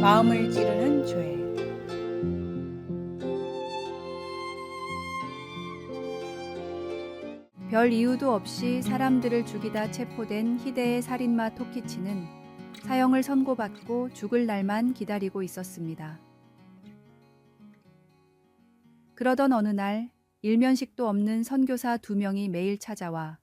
마음을 찌르는 죄. 별 이유도 없이 사람들을 죽이다 체포된 희대의 살인마 토키치는 사형을 선고받고 죽을 날만 기다리고 있었습니다. 그러던 어느 날 일면식도 없는 선교사 2명이 매일 찾아와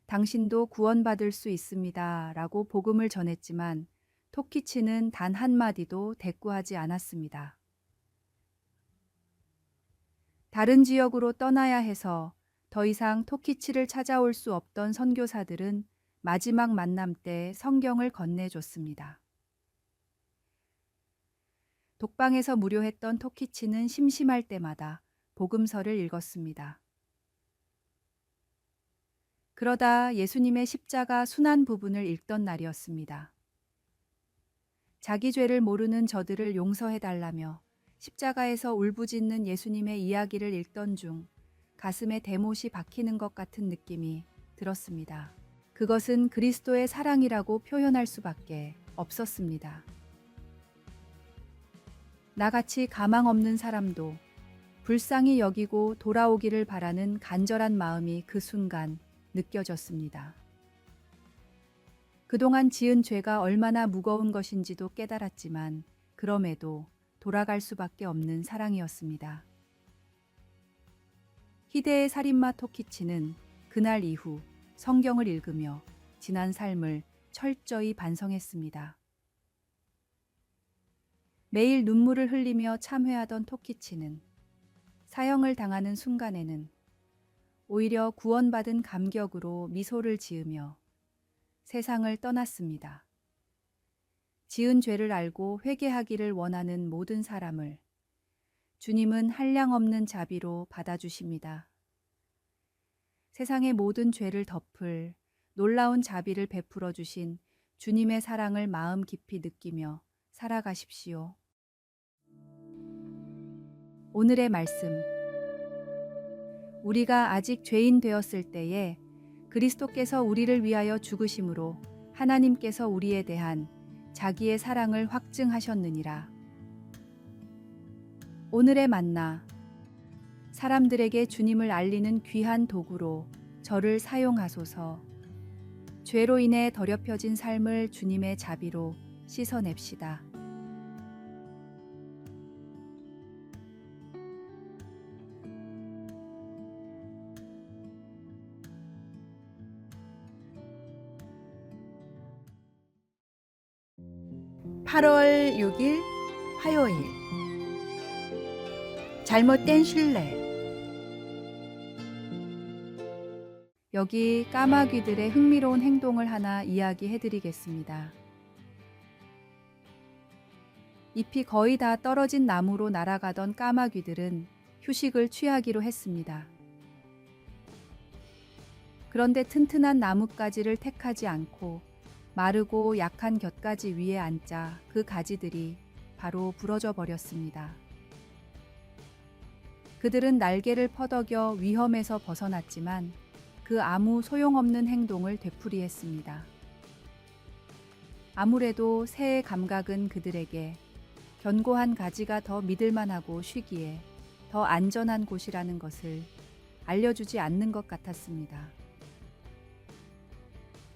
당신도 구원받을 수 있습니다 라고 복음을 전했지만 토키치는 단 한마디도 대꾸하지 않았습니다. 다른 지역으로 떠나야 해서 더 이상 토키치를 찾아올 수 없던 선교사들은 마지막 만남 때 성경을 건네줬습니다. 독방에서 무료했던 토키치는 심심할 때마다 복음서를 읽었습니다. 그러다 예수님의 십자가 순환 부분을 읽던 날이었습니다. 자기 죄를 모르는 저들을 용서해달라며 십자가에서 울부짖는 예수님의 이야기를 읽던 중 가슴에 대못이 박히는 것 같은 느낌이 들었습니다. 그것은 그리스도의 사랑이라고 표현할 수밖에 없었습니다. 나같이 가망 없는 사람도 불쌍히 여기고 돌아오기를 바라는 간절한 마음이 그 순간 느껴졌습니다. 그동안 지은 죄가 얼마나 무거운 것인지도 깨달았지만 그럼에도 돌아갈 수밖에 없는 사랑이었습니다. 희대의 살인마 토키치는 그날 이후 성경을 읽으며 지난 삶을 철저히 반성했습니다. 매일 눈물을 흘리며 참회하던 토키치는 사형을 당하는 순간에는 오히려 구원받은 감격으로 미소를 지으며 세상을 떠났습니다. 지은 죄를 알고 회개하기를 원하는 모든 사람을 주님은 한량없는 자비로 받아주십니다. 세상의 모든 죄를 덮을 놀라운 자비를 베풀어 주신 주님의 사랑을 마음 깊이 느끼며 살아가십시오. 오늘의 말씀. 우리가 아직 죄인 되었을 때에 그리스도께서 우리를 위하여 죽으심으로 하나님께서 우리에 대한 자기의 사랑을 확증하셨느니라. 오늘의 만나. 사람들에게 주님을 알리는 귀한 도구로 저를 사용하소서. 죄로 인해 더럽혀진 삶을 주님의 자비로 씻어냅시다. (8월 6일) 화요일. 잘못된 신뢰. 여기 까마귀들의 흥미로운 행동을 하나 이야기해드리겠습니다. 잎이 거의 다 떨어진 나무로 날아가던 까마귀들은 휴식을 취하기로 했습니다. 그런데 튼튼한 나뭇가지를 택하지 않고 마르고 약한 곁가지 위에 앉자 그 가지들이 바로 부러져 버렸습니다. 그들은 날개를 퍼덕여 위험에서 벗어났지만 그 아무 소용없는 행동을 되풀이했습니다. 아무래도 새의 감각은 그들에게 견고한 가지가 더 믿을만하고 쉬기에 더 안전한 곳이라는 것을 알려주지 않는 것 같았습니다.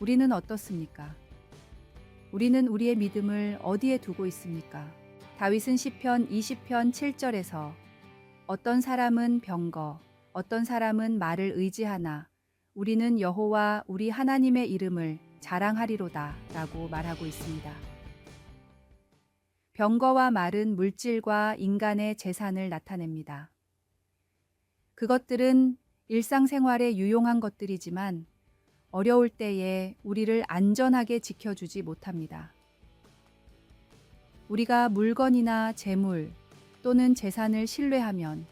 우리는 어떻습니까? 우리는 우리의 믿음을 어디에 두고 있습니까? 다윗은 시편 20편 7절에서 어떤 사람은 병거, 어떤 사람은 말을 의지하나 우리는 여호와 우리 하나님의 이름을 자랑하리로다 라고 말하고 있습니다. 병거와 말은 물질과 인간의 재산을 나타냅니다. 그것들은 일상생활에 유용한 것들이지만 어려울 때에 우리를 안전하게 지켜주지 못합니다. 우리가 물건이나 재물 또는 재산을 신뢰하면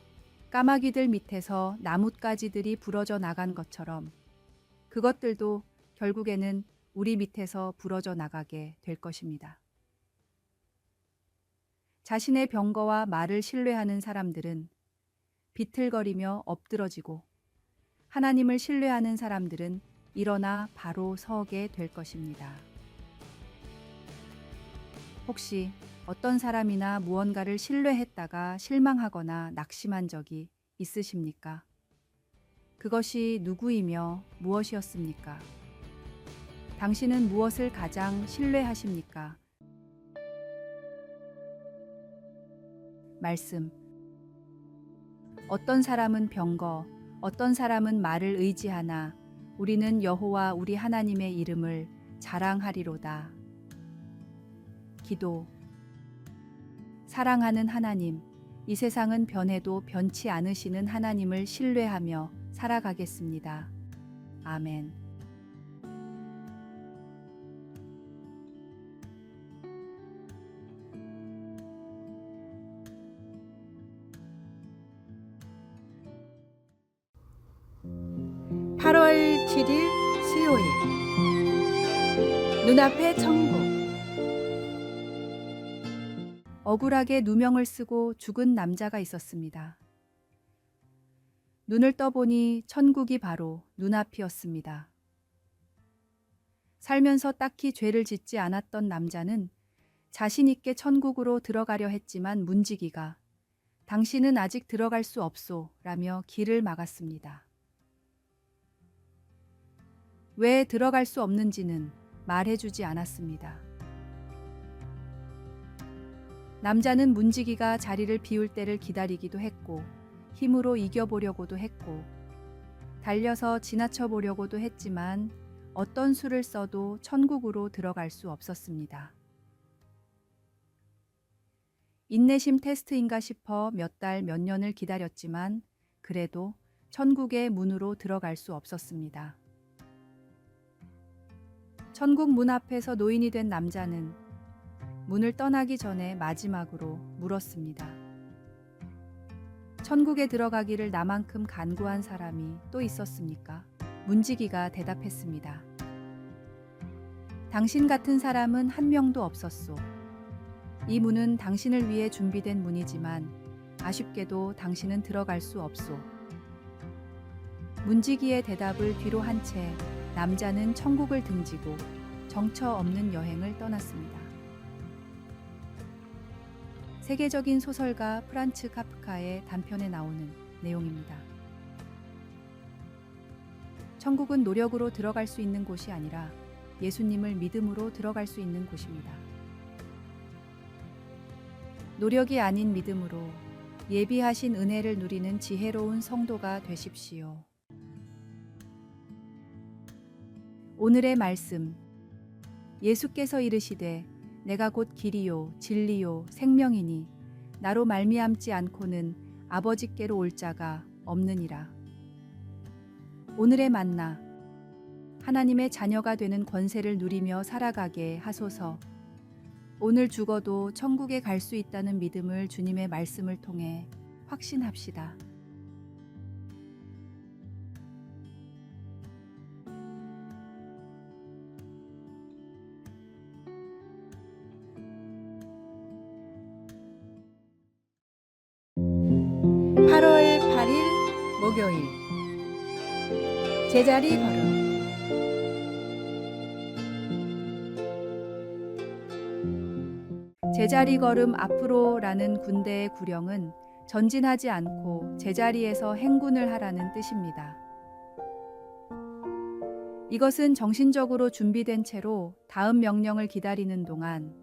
까마귀들 밑에서 나뭇가지들이 부러져 나간 것처럼 그것들도 결국에는 우리 밑에서 부러져 나가게 될 것입니다. 자신의 병거와 말을 신뢰하는 사람들은 비틀거리며 엎드러지고 하나님을 신뢰하는 사람들은 일어나 바로 서게 될 것입니다. 혹시 어떤 사람이나 무언가를 신뢰했다가 실망하거나 낙심한 적이 있으십니까? 그것이 누구이며 무엇이었습니까? 당신은 무엇을 가장 신뢰하십니까? 말씀. 어떤 사람은 병거, 어떤 사람은 말을 의지하나 우리는 여호와 우리 하나님의 이름을 자랑하리로다. 기도. 사랑하는 하나님, 이 세상은 변해도 변치 않으시는 하나님을 신뢰하며 살아가겠습니다. 아멘. (8월 7일) 수요일. 눈앞에 천국. 억울하게 누명을 쓰고 죽은 남자가 있었습니다. 눈을 떠보니 천국이 바로 눈앞이었습니다. 살면서 딱히 죄를 짓지 않았던 남자는 자신 있게 천국으로 들어가려 했지만 문지기가 당신은 아직 들어갈 수 없소 라며 길을 막았습니다. 왜 들어갈 수 없는지는 말해주지 않았습니다. 남자는 문지기가 자리를 비울 때를 기다리기도 했고 힘으로 이겨보려고도 했고 달려서 지나쳐 보려고도 했지만 어떤 수를 써도 천국으로 들어갈 수 없었습니다. 인내심 테스트인가 싶어 몇 달, 몇 년을 기다렸지만 그래도 천국의 문으로 들어갈 수 없었습니다. 천국 문 앞에서 노인이 된 남자는 문을 떠나기 전에 마지막으로 물었습니다. 천국에 들어가기를 나만큼 간구한 사람이 또 있었습니까? 문지기가 대답했습니다. 당신 같은 사람은 한 명도 없었소. 이 문은 당신을 위해 준비된 문이지만 아쉽게도 당신은 들어갈 수 없소. 문지기의 대답을 뒤로 한 채 남자는 천국을 등지고 정처 없는 여행을 떠났습니다. 세계적인 소설가 프란츠 카프카의 단편에 나오는 내용입니다. 천국은 노력으로 들어갈 수 있는 곳이 아니라 예수님을 믿음으로 들어갈 수 있는 곳입니다. 노력이 아닌 믿음으로 예비하신 은혜를 누리는 지혜로운 성도가 되십시오. 오늘의 말씀. 예수께서 이르시되 내가 곧 길이요 진리요 생명이니 나로 말미암지 않고는 아버지께로 올 자가 없느니라. 오늘의 만나. 하나님의 자녀가 되는 권세를 누리며 살아가게 하소서. 오늘 죽어도 천국에 갈 수 있다는 믿음을 주님의 말씀을 통해 확신합시다. (8월 8일) 목요일. 제자리 걸음. 제자리 걸음 앞으로라는 군대의 구령은 전진하지 않고 제자리에서 행군을 하라는 뜻입니다. 이것은 정신적으로 준비된 채로 다음 명령을 기다리는 동안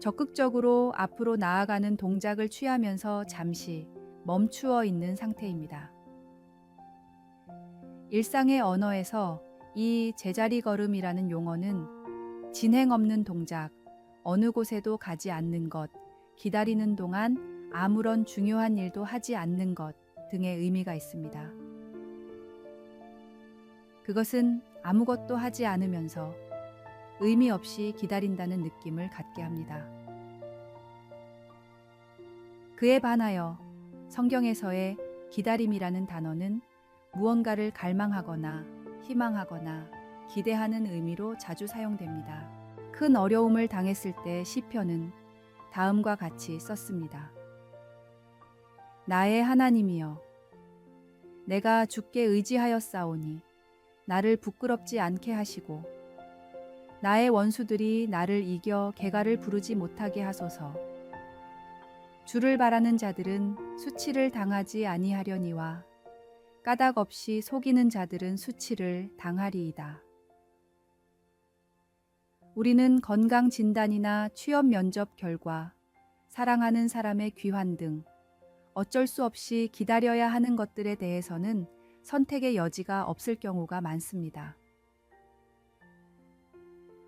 적극적으로 앞으로 나아가는 동작을 취하면서 잠시 멈추어 있는 상태입니다. 일상의 언어에서 이 제자리 걸음이라는 용어는 진행 없는 동작, 어느 곳에도 가지 않는 것, 기다리는 동안 아무런 중요한 일도 하지 않는 것 등의 의미가 있습니다. 그것은 아무것도 하지 않으면서 의미 없이 기다린다는 느낌을 갖게 합니다. 그에 반하여 성경에서의 기다림이라는 단어는 무언가를 갈망하거나 희망하거나 기대하는 의미로 자주 사용됩니다. 큰 어려움을 당했을 때 시편은 다음과 같이 썼습니다. 나의 하나님이여, 내가 주께 의지하였사오니 나를 부끄럽지 않게 하시고 나의 원수들이 나를 이겨 개가를 부르지 못하게 하소서. 주를 바라는 자들은 수치를 당하지 아니하려니와 까닭 없이 속이는 자들은 수치를 당하리이다. 우리는 건강 진단이나 취업 면접 결과, 사랑하는 사람의 귀환 등 어쩔 수 없이 기다려야 하는 것들에 대해서는 선택의 여지가 없을 경우가 많습니다.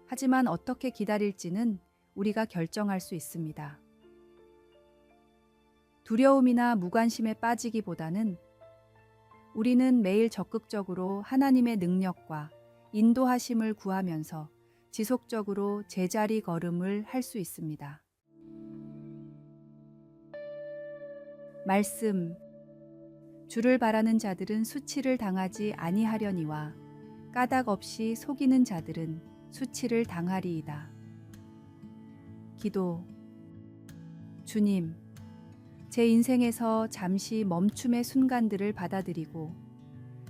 하지만 어떻게 기다릴지는 우리가 결정할 수 있습니다. 두려움이나 무관심에 빠지기보다는 우리는 매일 적극적으로 하나님의 능력과 인도하심을 구하면서 지속적으로 제자리 걸음을 할 수 있습니다. 말씀. 주를 바라는 자들은 수치를 당하지 아니하려니와 까닭 없이 속이는 자들은 수치를 당하리이다. 기도. 주님, 제 인생에서 잠시 멈춤의 순간들을 받아들이고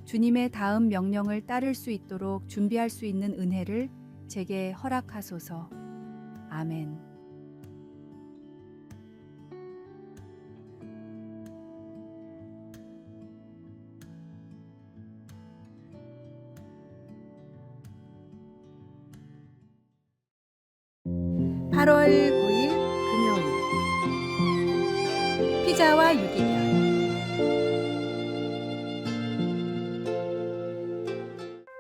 주님의 다음 명령을 따를 수 있도록 준비할 수 있는 은혜를 제게 허락하소서. 아멘. (8월 9일) 금요일. 피자와 유기견.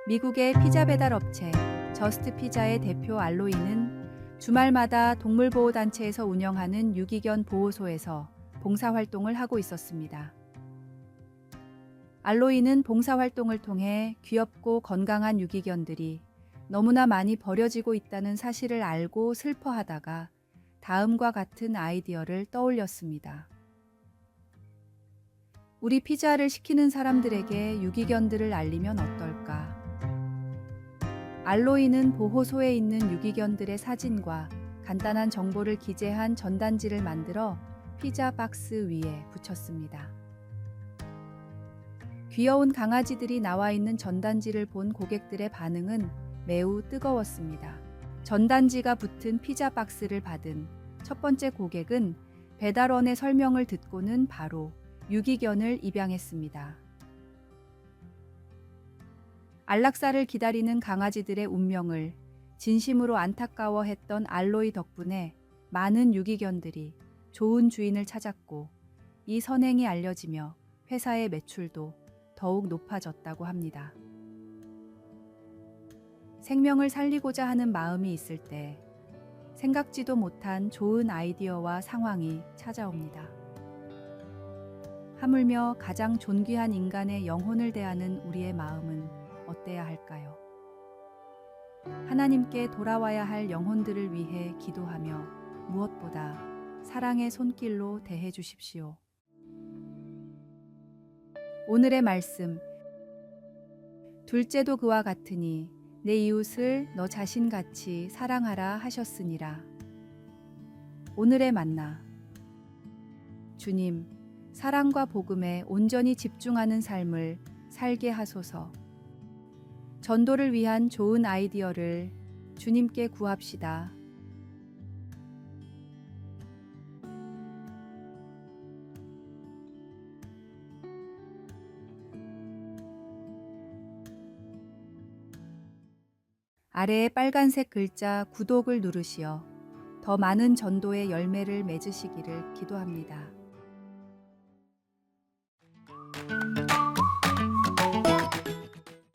미국의 피자 배달 업체 저스트 피자의 대표 알로이는 주말마다 동물보호단체에서 운영하는 유기견 보호소에서 봉사활동을 하고 있었습니다. 알로이는 봉사활동을 통해 귀엽고 건강한 유기견들이 너무나 많이 버려지고 있다는 사실을 알고 슬퍼하다가 다음과 같은 아이디어를 떠올렸습니다. 우리 피자를 시키는 사람들에게 유기견들을 알리면 어떨까? 알로이는 보호소에 있는 유기견들의 사진과 간단한 정보를 기재한 전단지를 만들어 피자 박스 위에 붙였습니다. 귀여운 강아지들이 나와 있는 전단지를 본 고객들의 반응은 매우 뜨거웠습니다. 전단지가 붙은 피자 박스를 받은 첫 번째 고객은 배달원의 설명을 듣고는 바로 유기견을 입양했습니다. 안락사를 기다리는 강아지들의 운명을 진심으로 안타까워했던 알로이 덕분에 많은 유기견들이 좋은 주인을 찾았고 이 선행이 알려지며 회사의 매출도 더욱 높아졌다고 합니다. 생명을 살리고자 하는 마음이 있을 때 생각지도 못한 좋은 아이디어와 상황이 찾아옵니다. 하물며 가장 존귀한 인간의 영혼을 대하는 우리의 마음은 어때야 할까요? 하나님께 돌아와야 할 영혼들을 위해 기도하며 무엇보다 사랑의 손길로 대해 주십시오. 오늘의 말씀. 둘째도 그와 같으니 내 이웃을 너 자신같이 사랑하라 하셨으니라. 오늘의 만나. 주님, 사랑과 복음에 온전히 집중하는 삶을 살게 하소서. 전도를 위한 좋은 아이디어를 주님께 구합시다. 아래의 빨간색 글자 구독을 누르시어 더 많은 전도의 열매를 맺으시기를 기도합니다.